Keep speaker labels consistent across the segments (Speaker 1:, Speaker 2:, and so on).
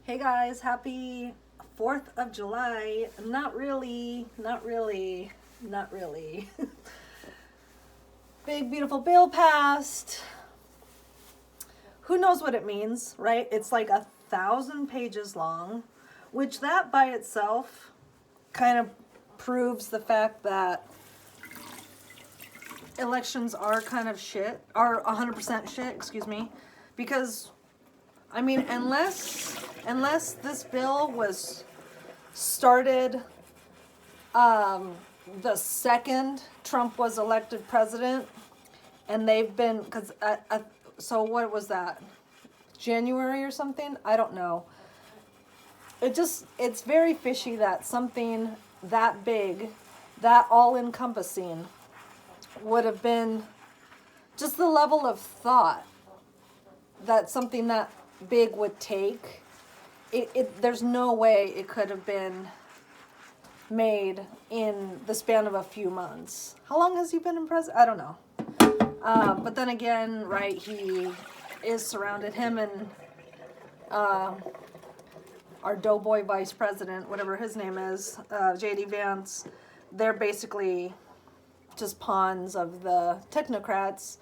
Speaker 1: Hey guys, happy 4th of July. Not really. Big beautiful bill passed. Who knows what it means, right? It's like 1,000 pages long, which that by itself kind of proves the fact that elections are kind of shit, are 100% shit, excuse me, because I mean, unless this bill was started the second Trump was elected president, and they've been, because so what was that, January or something? I don't know. It's very fishy that something that big, that all-encompassing, would have been just the level of thought that something that big would take. There's no way it could have been made in the span of a few months. How long has he been in president? I don't know. But then again, right, he is surrounded, him and our doughboy vice president, whatever his name is, J.D. Vance, they're basically just pawns of the technocrats.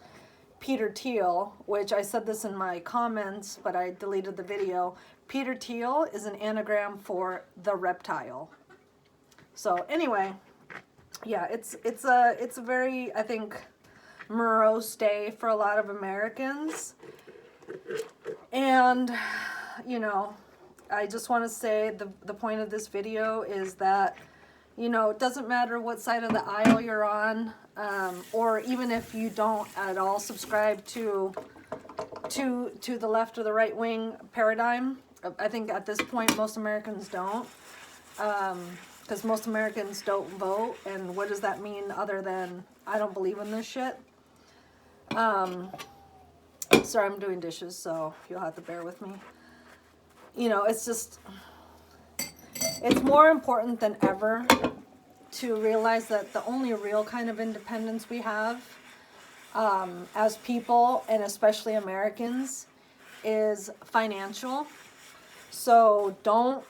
Speaker 1: Peter Thiel, which I said this in my comments, but I deleted the video. Peter Thiel is an anagram for the reptile. So anyway, yeah, it's a very, I think, morose day for a lot of Americans. And, you know, I just want to say the point of this video is that, you know, it doesn't matter what side of the aisle you're on, or even if you don't at all subscribe to the left or the right wing paradigm. I think at this point most Americans don't, because most Americans don't vote. And what does that mean other than I don't believe in this shit? Sorry, I'm doing dishes, so you'll have to bear with me. You know, it's just, it's more important than ever to realize that the only real kind of independence we have as people, and especially Americans, is financial. So don't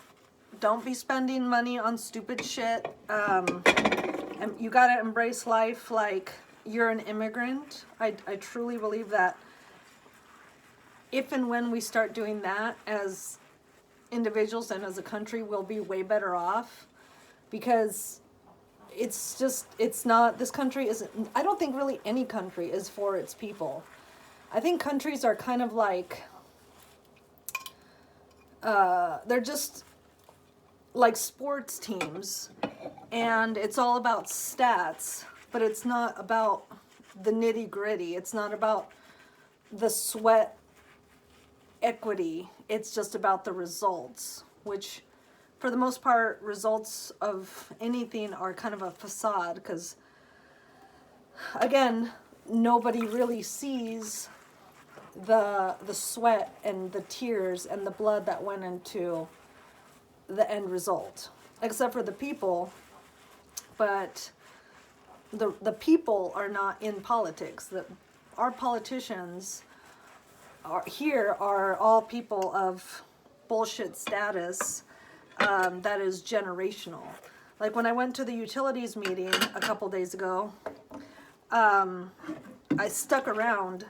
Speaker 1: be spending money on stupid shit. And you gotta embrace life like you're an immigrant. I truly believe that if and when we start doing that as individuals and as a country, we'll be way better off, because it's not, this country isn't, I don't think really any country is for its people. I think countries are kind of like, they're just like sports teams, and it's all about stats, but it's not about the nitty gritty. It's not about the sweat equity. It's just about the results, which for the most part, results of anything are kind of a facade, because again, nobody really sees the sweat and the tears and the blood that went into the end result, except for the people. But the people are not in politics. Our politicians are all people of bullshit status that is generational. Like when I went to the utilities meeting a couple days ago, I stuck around,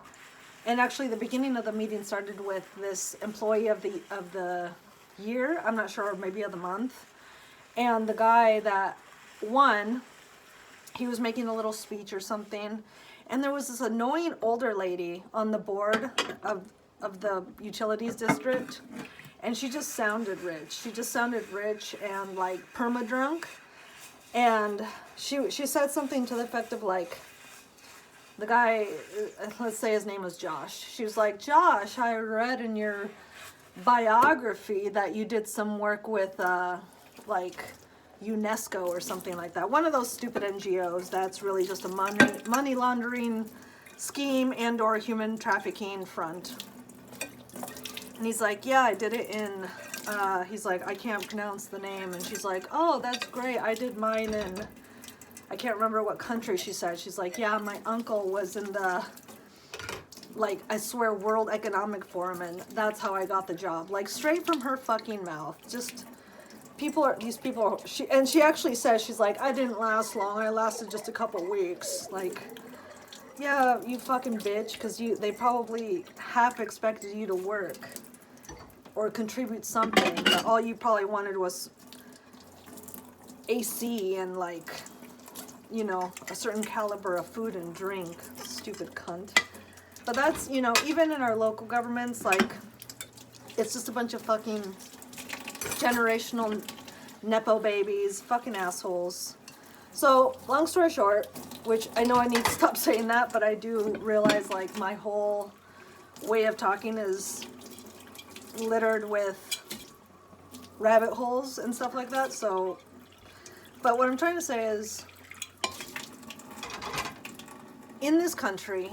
Speaker 1: and actually the beginning of the meeting started with this employee of the year, I'm not sure, or maybe of the month, and the guy that won, he was making a little speech or something, and there was this annoying older lady on the board of the utilities district, and she just sounded rich. She just sounded rich and like perma-drunk, and she said something to the effect of like, the guy, let's say his name was Josh. She was like, Josh, I read in your biography that you did some work with like UNESCO or something like that. One of those stupid NGOs that's really just a money laundering scheme and or human trafficking front. And he's like, yeah, I did it in, he's like, I can't pronounce the name. And she's like, oh, that's great. I did mine in, I can't remember what country she said. She's like, yeah, my uncle was in the like, I swear, World Economic Forum, and that's how I got the job. Like, straight from her fucking mouth. Just, these people are, she actually says, she's like, I didn't last long, I lasted just a couple weeks. Like, yeah, you fucking bitch, because they probably half expected you to work or contribute something, but all you probably wanted was AC and, like, you know, a certain caliber of food and drink. Stupid cunt. But that's, you know, even in our local governments, like, it's just a bunch of fucking generational Nepo babies, fucking assholes. So, long story short, which I know I need to stop saying that, but I do realize, like, my whole way of talking is littered with rabbit holes and stuff like that. So, but what I'm trying to say is, in this country,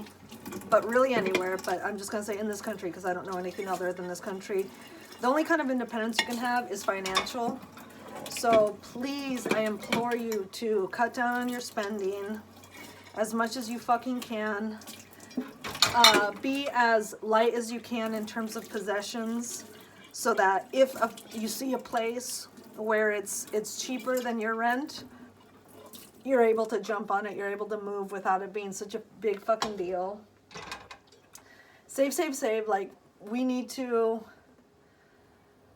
Speaker 1: but really anywhere, but I'm just going to say in this country because I don't know anything other than this country, the only kind of independence you can have is financial. So please, I implore you to cut down on your spending as much as you fucking can. Be as light as you can in terms of possessions, so that if you see a place where it's cheaper than your rent, you're able to jump on it, you're able to move without it being such a big fucking deal. Save, save, save. Like, we need to,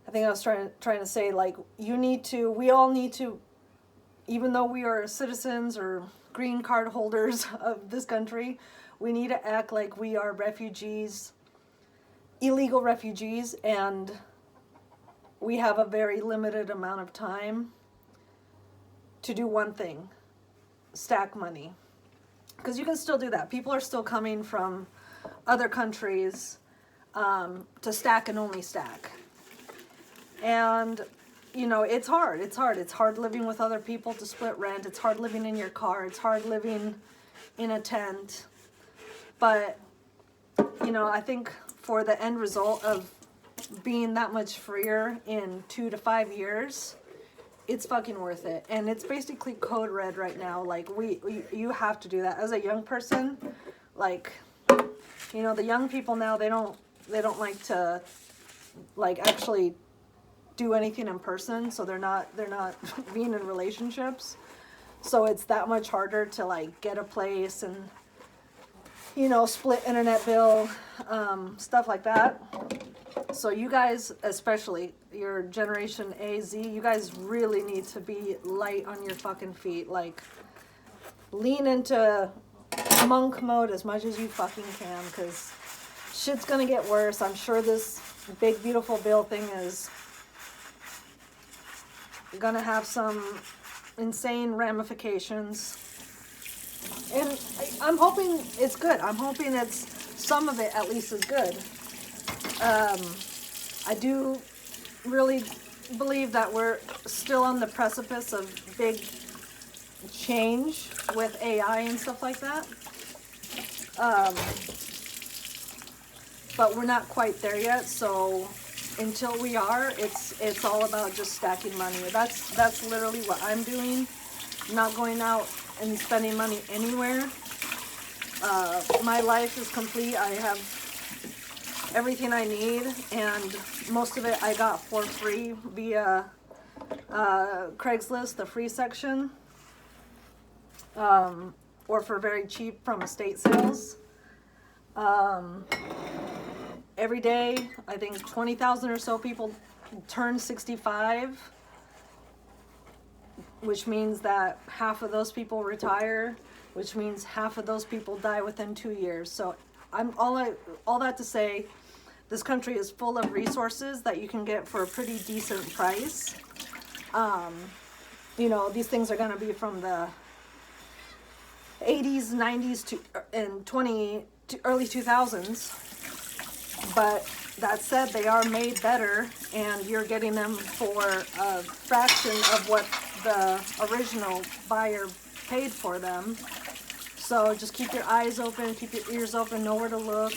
Speaker 1: I think I was trying to say, like, we all need to, even though we are citizens or green card holders of this country, we need to act like we are refugees, illegal refugees, and we have a very limited amount of time to do one thing: stack money. Because you can still do that. People are still coming from other countries to stack and only stack. And, you know, it's hard. It's hard. It's hard living with other people to split rent. It's hard living in your car. It's hard living in a tent. But, you know, I think for the end result of being that much freer in 2 to 5 years, it's fucking worth it. And it's basically code red right now. Like, you have to do that as a young person. Like, you know, the young people now, they don't like to, like, actually do anything in person, so they're not being in relationships. So it's that much harder to, like, get a place and, you know, split internet bill, stuff like that. So you guys, especially your generation A, Z, you guys really need to be light on your fucking feet. Like, lean into monk mode as much as you fucking can, because shit's gonna get worse. I'm sure this big beautiful bill thing is gonna have some insane ramifications, and I'm hoping it's good. I'm hoping it's, some of it at least is good. I do really believe that we're still on the precipice of big change with AI and stuff like that. But we're not quite there yet, so until we are, it's all about just stacking money. That's literally what I'm doing. I'm not going out and spending money anywhere. My life is complete. I have everything I need, and most of it I got for free via Craigslist, the free section, or for very cheap from estate sales. Every day, I think 20,000 or so people turn 65, which means that half of those people retire, which means half of those people die within 2 years. So I'm all that to say, this country is full of resources that you can get for a pretty decent price. You know, these things are going to be from the 80s, 90s to early 2000s. But that said, they are made better, and you're getting them for a fraction of what the original buyer paid for them. So just keep your eyes open, keep your ears open, know where to look.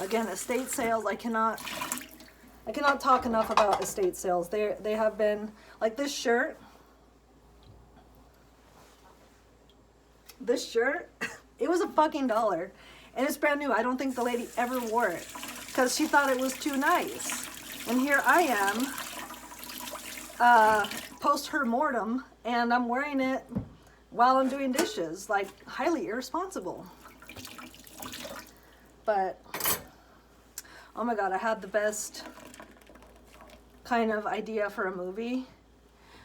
Speaker 1: Again, estate sales, I cannot talk enough about estate sales. They have been, like this shirt, it was a fucking $1. And it's brand new. I don't think the lady ever wore it because she thought it was too nice. And here I am, post her mortem, and I'm wearing it while I'm doing dishes. Like, highly irresponsible. But, oh my God, I had the best kind of idea for a movie.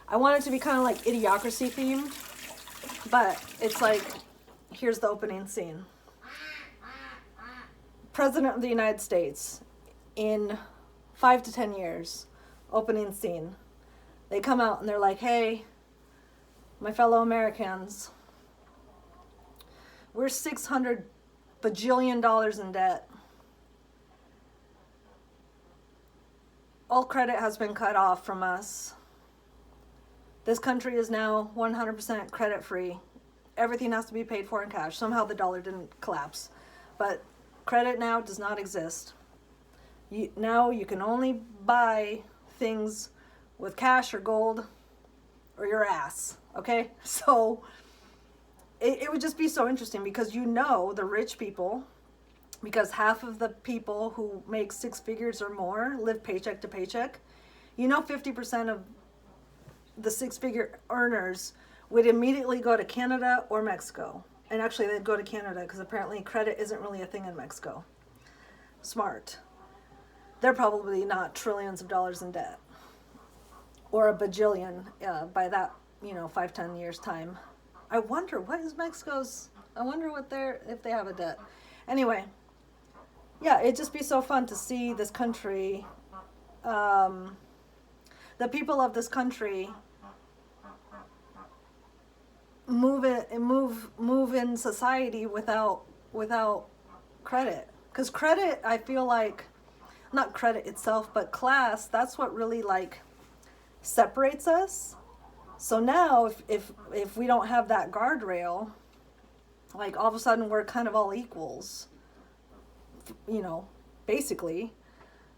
Speaker 1: I want it to be kind of like Idiocracy themed, but it's like, here's the opening scene. President of the United States in 5 to 10 years, opening scene. They come out and they're like, hey, my fellow Americans, we're $600 bajillion in debt. All credit has been cut off from us. This country is now 100% credit free. Everything has to be paid for in cash. Somehow the dollar didn't collapse. But credit now does not exist. Now you can only buy things with cash or gold or your ass. Okay? So it would just be so interesting because the rich people, because half of the people who make 6 figures or more live paycheck to paycheck. 50% of the 6-figure earners would immediately go to Canada or Mexico. And actually they'd go to Canada because apparently credit isn't really a thing in Mexico. Smart. They're probably not trillions of dollars in debt. Or a bajillion by that, 5-10 years time. I wonder if they have a debt. Anyway, yeah, it'd just be so fun to see this country, the people of this country move in society without credit. Because credit, I feel like, not credit itself, but class, that's what really like separates us. So now if we don't have that guardrail, like all of a sudden we're kind of all equals, basically.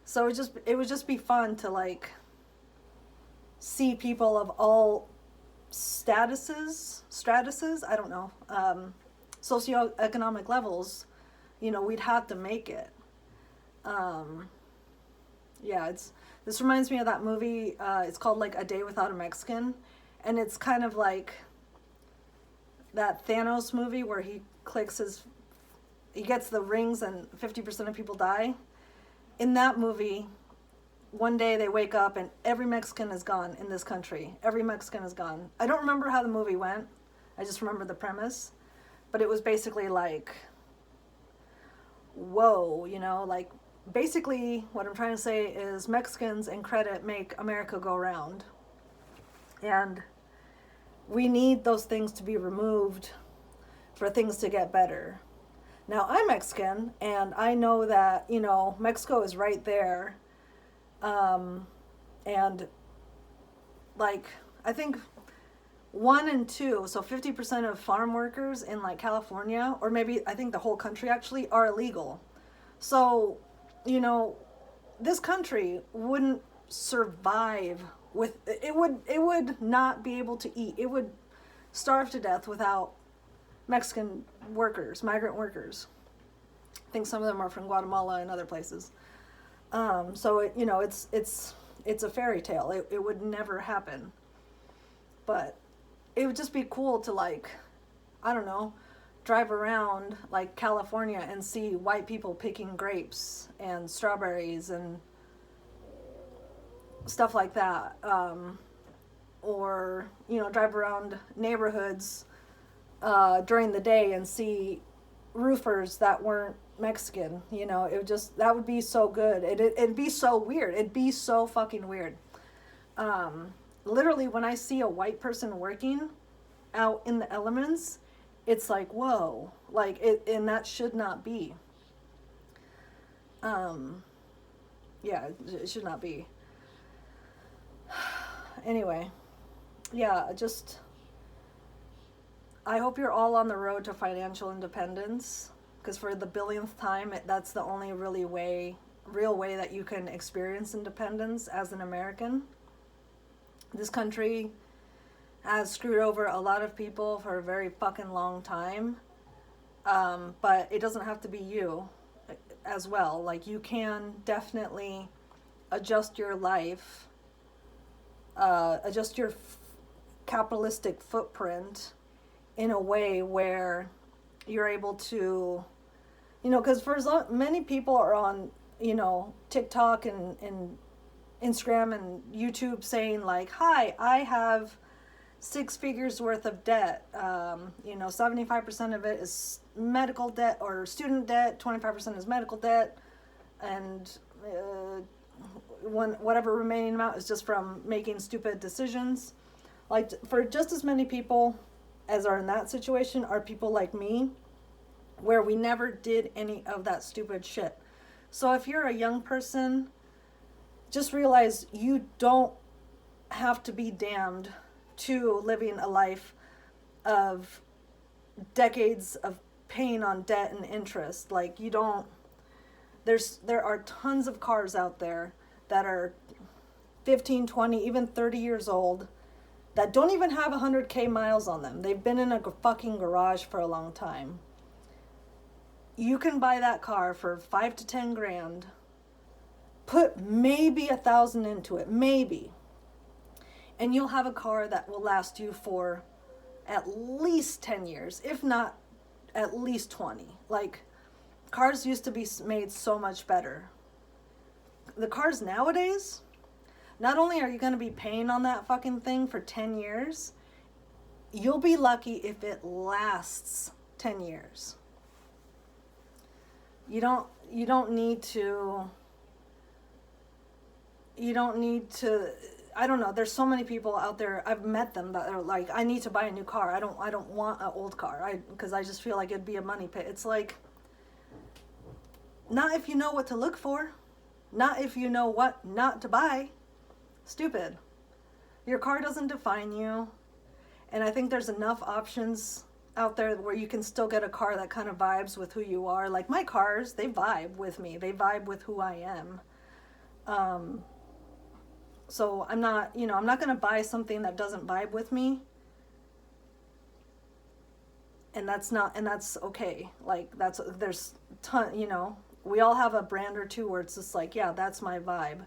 Speaker 1: So it would just be fun to like see people of all stratuses, I don't know, socioeconomic levels, we'd have to make it. This reminds me of that movie, it's called like A Day Without a Mexican, and it's kind of like that Thanos movie where he gets the rings and 50% of people die. In that movie, one day they wake up and every Mexican is gone in this country. Every Mexican is gone. I don't remember how the movie went. I just remember the premise. But it was basically like, whoa, like basically what I'm trying to say is Mexicans and credit make America go round. And we need those things to be removed for things to get better. Now, I'm Mexican, and I know that, Mexico is right there. And like, I think 1 and 2, so 50% of farm workers in like California, or maybe I think the whole country actually, are illegal. So, this country wouldn't survive it would not be able to eat. It would starve to death without Mexican workers, migrant workers. I think some of them are from Guatemala and other places. So it's a fairy tale. It would never happen. But it would just be cool to like, I don't know, drive around like California and see white people picking grapes and strawberries and stuff like that. Or, drive around neighborhoods during the day and see roofers that weren't Mexican. That would be so good. It'd be so weird. It'd be so fucking weird. Literally, when I see a white person working out in the elements, it's like, whoa, like and that should not be. It should not be. Anyway, I hope you're all on the road to financial independence, because for the billionth time, that's the only real way that you can experience independence as an American. This country has screwed over a lot of people for a very fucking long time. But it doesn't have to be you as well. Like, you can definitely adjust your life, adjust your capitalistic footprint in a way where you're able to, because for many people are on, TikTok and Instagram and YouTube saying like, hi, I have 6 figures worth of debt. 75% of it is medical debt or student debt, 25% is medical debt, and whatever remaining amount is just from making stupid decisions. Like, for just as many people as are in that situation are people like me, where we never did any of that stupid shit. So if you're a young person, just realize you don't have to be damned to living a life of decades of paying on debt and interest. Like, there are tons of cars out there that are 15, 20, even 30 years old that don't even have 100K miles on them. They've been in a fucking garage for a long time. You can buy that car for 5 to 10 grand, put maybe 1,000 into it, maybe, and you'll have a car that will last you for at least 10 years, if not at least 20. Like, cars used to be made so much better. The cars nowadays, not only are you going to be paying on that fucking thing for 10 years, you'll be lucky if it lasts 10 years. You don't need to, I don't know, there's so many people out there, I've met them that are like, I need to buy a new car. I don't want an old car. Because I just feel like it'd be a money pit. It's like, not if you know what to look for. Not if you know what not to buy. Stupid. Your car doesn't define you. And I think there's enough options out there where you can still get a car that kind of vibes with who you are. Like, my cars, they vibe with me. They vibe with who I am. So I'm not going to buy something that doesn't vibe with me. And that's okay. Like, there's we all have a brand or two where it's just like, yeah, that's my vibe.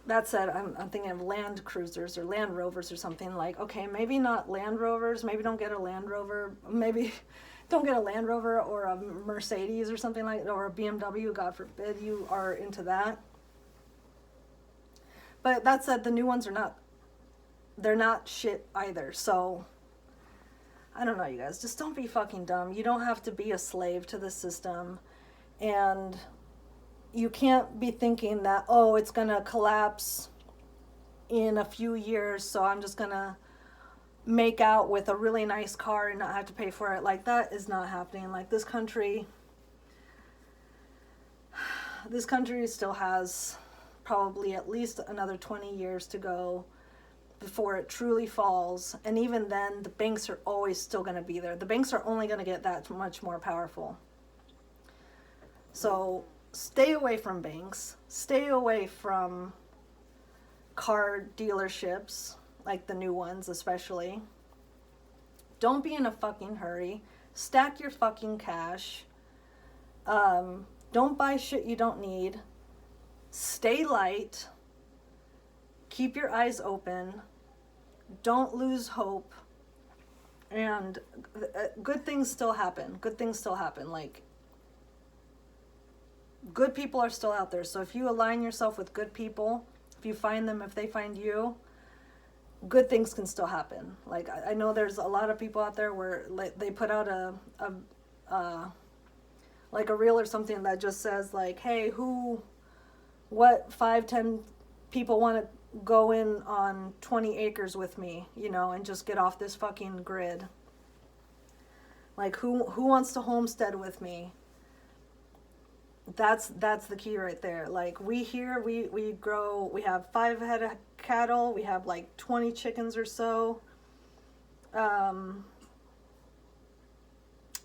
Speaker 1: That said, I'm thinking of Land Cruisers or Land Rovers or something. Like, okay, maybe not Land Rovers. Maybe don't get a Land Rover. Maybe don't get a Land Rover or a Mercedes or something like that, or a BMW. God forbid you are into that. But that said, the new ones they're not shit either. So, I don't know, you guys. Just don't be fucking dumb. You don't have to be a slave to the system. And you can't be thinking that, oh, it's going to collapse in a few years, so I'm just going to make out with a really nice car and not have to pay for it. Like, that is not happening. Like, this country still has probably at least another 20 years to go before it truly falls. And even then, the banks are always still going to be there. The banks are only going to get that much more powerful. So stay away from banks. Stay away from car dealerships, like the new ones especially. Don't be in a fucking hurry. Stack your fucking cash. Don't buy shit you don't need. Stay light. Keep your eyes open. Don't lose hope. And good things still happen. Good things still happen. Like, good people are still out there. So if you align yourself with good people, if you find them, if they find you, good things can still happen. Like, I know there's a lot of people out there where they put out like a reel or something that just says like, hey, what 5-10 people want to go in on 20 acres with me, and just get off this fucking grid. Like, who wants to homestead with me? That's the key right there. Like, we have 5 head of cattle, we have like 20 chickens or so. I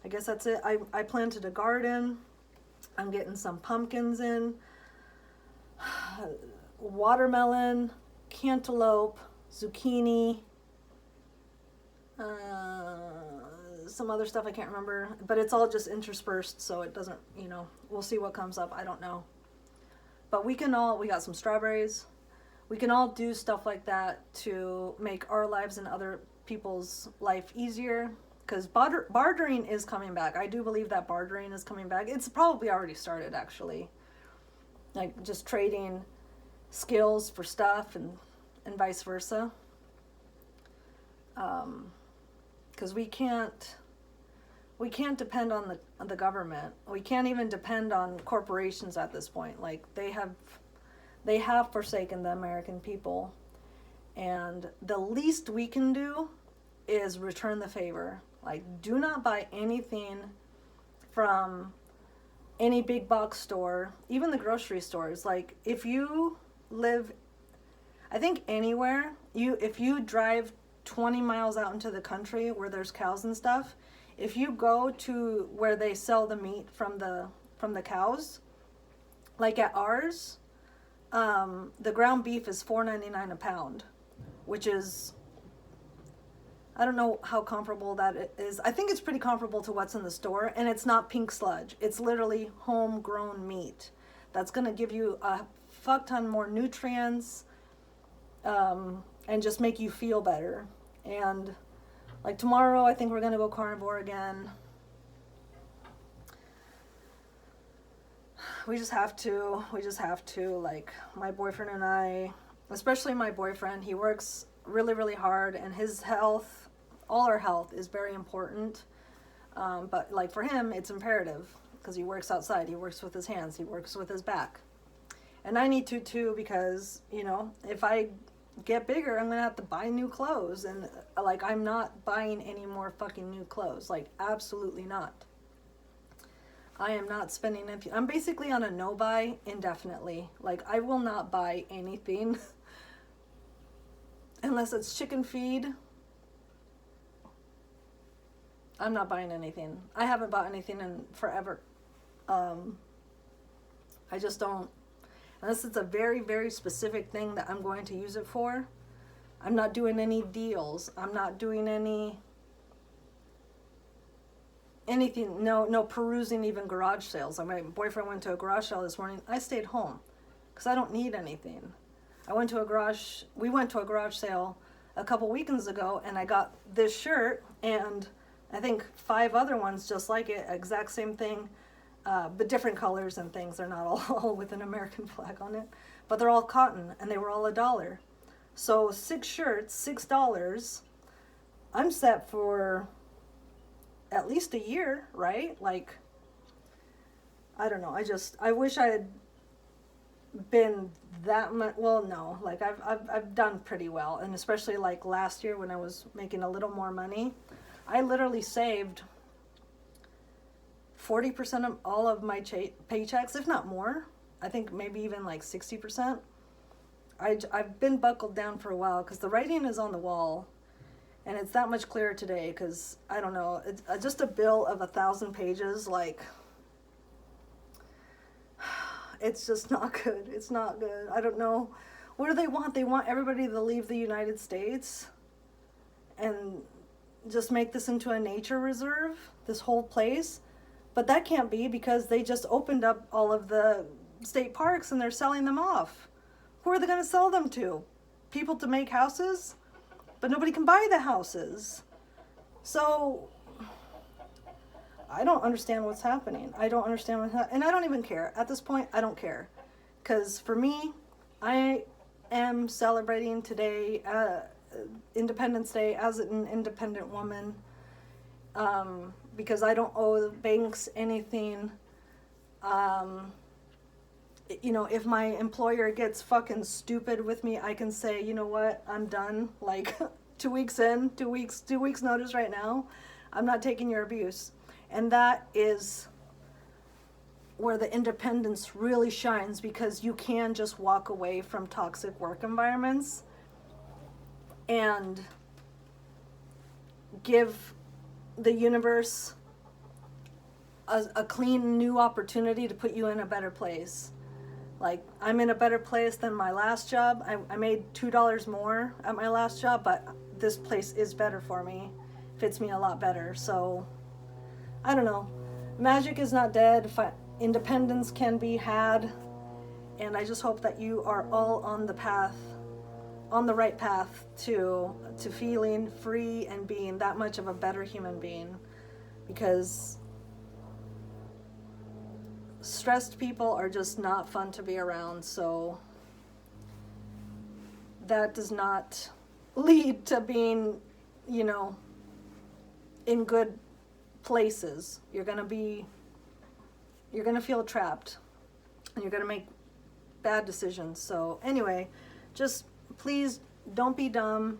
Speaker 1: guess that's it. I planted a garden. I'm getting some pumpkins in. Watermelon, cantaloupe, zucchini, some other stuff I can't remember, but it's all just interspersed, so it doesn't, we'll see what comes up. I don't know. But we got some strawberries. We can all do stuff like that to make our lives and other people's life easier, because bartering is coming back. I do believe that bartering is coming back. It's probably already started, actually. Like just trading skills for stuff and vice versa. Because we can't depend on the government. We can't even depend on corporations at this point. Like they have forsaken the American people, and the least we can do is return the favor. Like, do not buy anything from any big box store, even the grocery stores. Like, if you live, I think anywhere, if you drive 20 miles out into the country where there's cows and stuff, if you go to where they sell the meat from the cows, like at ours, the ground beef is $4.99 a pound, which is, I don't know how comparable that is. I think it's pretty comparable to what's in the store, and it's not pink sludge. It's literally homegrown meat that's going to give you a fuck ton more nutrients, and just make you feel better. And like tomorrow, I think we're going to go carnivore again. We just have to, like, my boyfriend and I, especially my boyfriend, he works really, really hard, and his health, all our health is very important. But like for him, it's imperative because he works outside. He works with his hands. He works with his back. And I need to too, because, if I get bigger, I'm going to have to buy new clothes. And like, I'm not buying any more fucking new clothes. Like, absolutely not. I am not spending anything. I'm basically on a no buy indefinitely. Like, I will not buy anything unless it's chicken feed. I'm not buying anything. I haven't bought anything in forever. I just don't. Unless it's a very, very specific thing that I'm going to use it for. I'm not doing any deals. I'm not doing anything, no perusing even garage sales. My boyfriend went to a garage sale this morning. I stayed home because I don't need anything. We went to a garage sale a couple weekends ago, and I got this shirt and I think 5 other ones just like it, exact same thing, but different colors and things. They're not all with an American flag on it, but they're all cotton, and they were all $1. So 6 shirts, $6. I'm set for at least a year, right? Like, I don't know. I wish I had been that much. Well, no, like I've done pretty well, and especially like last year when I was making a little more money, I literally saved 40% of all of my paychecks, if not more. I think maybe even like 60%. I've been buckled down for a while because the writing is on the wall. And it's that much clearer today because, I don't know, it's just a bill of 1,000 pages, like, it's just not good. It's not good. I don't know. What do they want? They want everybody to leave the United States and just make this into a nature reserve, this whole place. But that can't be because they just opened up all of the state parks and they're selling them off. Who are they going to sell them to? People to make houses? But nobody can buy the houses. So, I don't understand what's happening. And I don't even care. At this point, I don't care. Because for me, I am celebrating today, Independence Day, as an independent woman. Because I don't owe the banks anything. If my employer gets fucking stupid with me, I can say, you know what, I'm done. Like 2 weeks in, 2 weeks notice right now. I'm not taking your abuse. And that is where the independence really shines, because you can just walk away from toxic work environments and give the universe a clean new opportunity to put you in a better place. Like, I'm in a better place than my last job. I made $2 more at my last job, but this place is better for me. fits me a lot better. So I don't know. Magic is not dead. Independence can be had. And I just hope that you are all on the path, on the right path to feeling free and being that much of a better human being. Because stressed people are just not fun to be around. So that does not lead to being, you know, in good places. You're going to feel trapped, and you're going to make bad decisions. So anyway, just please don't be dumb.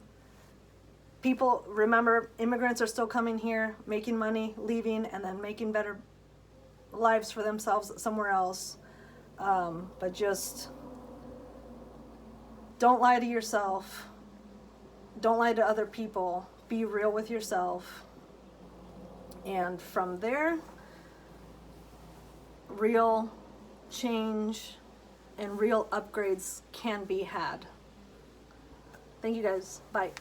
Speaker 1: People, remember, immigrants are still coming here, making money, leaving, and then making better lives for themselves somewhere else. But just don't lie to yourself. Don't lie to other people. Be real with yourself. And from there, real change and real upgrades can be had. Thank you guys. Bye.